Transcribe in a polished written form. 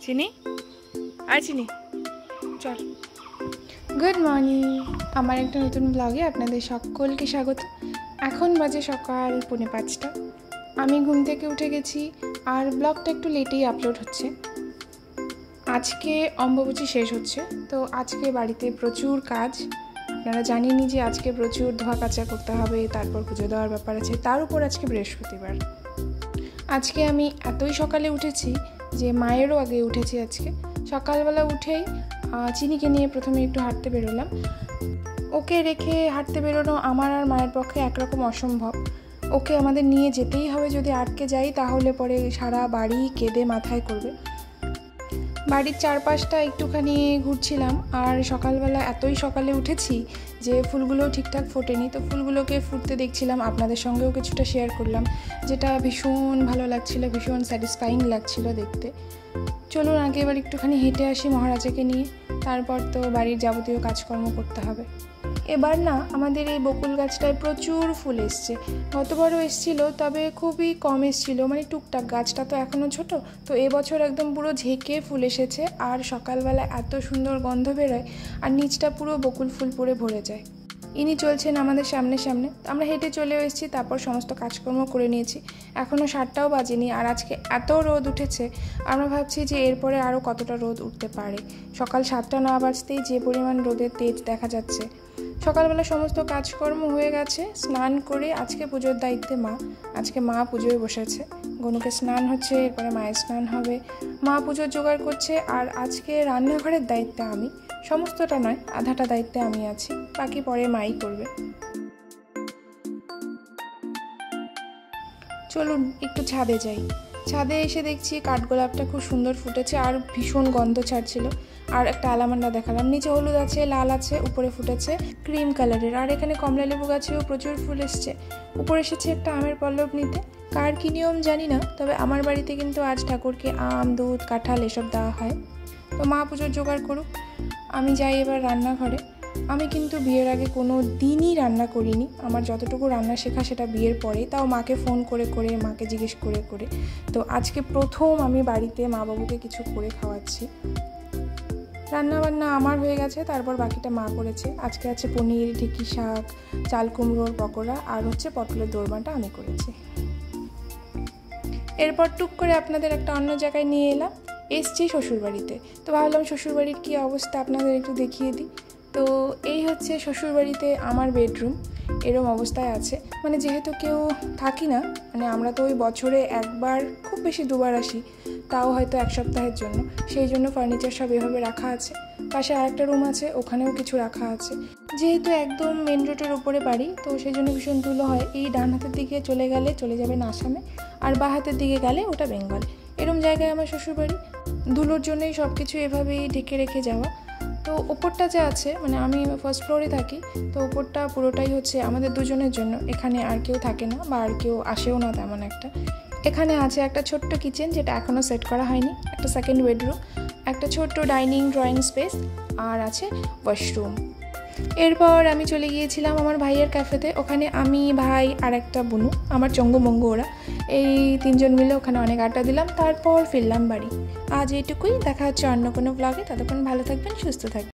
চিনি আর চিনি চল। গুড মর্নিং, আমার একটা নতুন ব্লগে আপনাদের সকলকে স্বাগত। এখন বাজে সকাল 4:45। আমি ঘুম থেকে উঠে গেছি আর ব্লগটা একটু লেটেই আপলোড হচ্ছে। আজকে অম্বুবাচী শেষ হচ্ছে, তো আজকে বাড়িতে প্রচুর কাজ। আপনারা জানেনই যে আজকে প্রচুর ধোয়া কাচা করতে হবে, তারপর পুজো দেওয়ার ব্যাপার আছে, তার উপর আজকে বৃহস্পতিবার। আজকে আমি এতই সকালে উঠেছি যে মায়েরও আগে উঠেছি। আজকে সকালবেলা উঠেই চিনিকে নিয়ে প্রথমে একটু হাঁটতে বেরোলাম। ওকে রেখে হাঁটতে বেরোনো আমার আর মায়ের পক্ষে একরকম অসম্ভব। ওকে আমাদের নিয়ে যেতেই হবে, যদি আটকে যাই তাহলে পরে সারা বাড়ি কেঁদে মাথায় করবে। বাড়ির চারপাশটা একটুখানি ঘুরছিলাম, আর সকালবেলা এতই সকালে উঠেছি যে ফুলগুলো ঠিকঠাক ফোটেনি, তো ফুলগুলোকে ফুটতে দেখছিলাম, আপনাদের সঙ্গেও কিছুটা শেয়ার করলাম, যেটা ভীষণ ভালো লাগছিল, ভীষণ স্যাটিসফাইং লাগছিল দেখতে। চলুন আগে এবার একটুখানি হেঁটে আসি মহারাজাকে নিয়ে, তারপর তো বাড়ির যাবতীয় কাজকর্ম করতে হবে। এবার না আমাদের এই বকুল গাছটায় প্রচুর ফুল এসছে। গতবারও এসছিল, তবে খুবই কম এসছিল, মানে টুকটাক, গাছটা তো এখনও ছোট। তো এবছর একদম পুরো ঝেঁকে ফুল এসেছে, আর সকালবেলা এত সুন্দর গন্ধ বেরোয়, আর নিচটা পুরো বকুল ফুল পরে ভরে যায়। ইনি চলছেন আমাদের সামনে সামনে। আমরা হেঁটে চলেও এসেছি, তারপর সমস্ত কাজকর্ম করে নিয়েছি। এখনও 7টাও বাজেনি, আর আজকে এত রোদ উঠেছে। আমরা ভাবছি যে এরপরে আরও কতটা রোদ উঠতে পারে। সকাল 7টা না বাজতেই যে পরিমাণ রোদের তেজ দেখা যাচ্ছে। সকালবেলা সমস্ত কাজকর্ম হয়ে গেছে, স্নান করে আজকে পুজোর দায়িত্বে মা। আজকে মা পুজোয় বসেছে, গনুকে স্নান হচ্ছে, এরপরে মায়ের স্নান হবে, মা পুজোর জোগাড় করছে। আর আজকে রান্নাঘরের দায়িত্বে আমি, সমস্তটা নয়, আধাটা দায়িত্বে আমি আছি, বাকি পরে মাই করবে। চলুন একটু ছাদে যাই। ছাদে এসে দেখছি কাঠগোলাপটা খুব সুন্দর ফুটেছে আর ভীষণ গন্ধ ছাড়ছিল। আর একটা আলামান্ডা দেখালাম, নিচে হলুদ আছে, লাল আছে, উপরে ফুটেছে ক্রিম কালারের। আর এখানে কমলা লেবু গাছেও প্রচুর ফুল এসছে। উপরে এসেছে একটা আমের পল্লব নিতে। কার কী নিয়ম জানি না, তবে আমার বাড়িতে কিন্তু আজ ঠাকুরকে আম, দুধ, কাঁঠাল এসব দেওয়া হয়। তো মা পুজোর জোগাড় করুক, আমি যাই এবার রান্নাঘরে। আমি কিন্তু বিয়ের আগে কোনো দিনই রান্না করিনি। আমার যতটুকু রান্না শেখা সেটা বিয়ের পরে, তাও মাকে ফোন করে করে, মাকে জিজ্ঞেস করে করে। তো আজকে প্রথম আমি বাড়িতে মা বাবুকে কিছু করে খাওয়াচ্ছি। রান্নাবান্না আমার হয়ে গেছে, তারপর বাকিটা মা করেছে। আজকে আছে পনির, ঢেঁকি শাক, চাল কুমড়োর পকোড়া, আর হচ্ছে পটলের দোরমাটা আমি করেছি। এরপর টুক করে আপনাদের একটা অন্য জায়গায় নিয়ে এলাম, এসছি শ্বশুরবাড়িতে। তো ভাবলাম শ্বশুরবাড়ির কী অবস্থা আপনাদের একটু দেখিয়ে দিই। তো এই হচ্ছে শ্বশুরবাড়িতে আমার বেডরুম, এরম অবস্থায় আছে। মানে যেহেতু কেউ থাকি না, মানে আমরা তো ওই বছরে একবার, খুব বেশি 2বার আসি, তাও হয়তো 1 সপ্তাহের জন্য, সেই জন্য ফার্নিচার সব এভাবে রাখা আছে। পাশে আরেকটা রুম আছে, ওখানেও কিছু রাখা আছে। যেহেতু একদম মেন রোডের উপরে বাড়ি, তো সেই জন্য ভীষণ ধুলো হয়। এই ডান হাতের দিকে চলে গেলে চলে যাবেন আসামে, আর বাঁ হাতের দিকে গেলে ওটা বেঙ্গল। এরম জায়গায় আমার শ্বশুরবাড়ি। ধুলোর জন্যই সব কিছু এভাবেই ঢেকে রেখে যাওয়া। তো ওপরটা যে আছে, মানে আমি ফার্স্ট ফ্লোরে থাকি, তো ওপরটা পুরোটাই হচ্ছে আমাদের দুজনের জন্য। এখানে আর কেউ থাকে না, বা আর কেউ আসেও না তেমন একটা। এখানে আছে একটা ছোট্ট কিচেন, যেটা এখনও সেট করা হয়নি, একটা সেকেন্ড বেডরুম, একটা ছোট্ট ডাইনিং ড্রয়িং স্পেস, আর আছে ওয়াশরুম। এরপর আমি চলে গিয়েছিলাম আমার ভাইয়ের ক্যাফেতে। ওখানে আমি, ভাই আর একটা বুনু, আমার চঙ্গু মঙ্গু ওরা, এই 3জন মিলে ওখানে অনেক আড্ডা দিলাম। তারপর ফিরলাম বাড়ি। আজ এইটুকুই, দেখা হচ্ছে অন্য কোনো ব্লগে। ততক্ষণ ভালো থাকবেন, সুস্থ থাকবেন।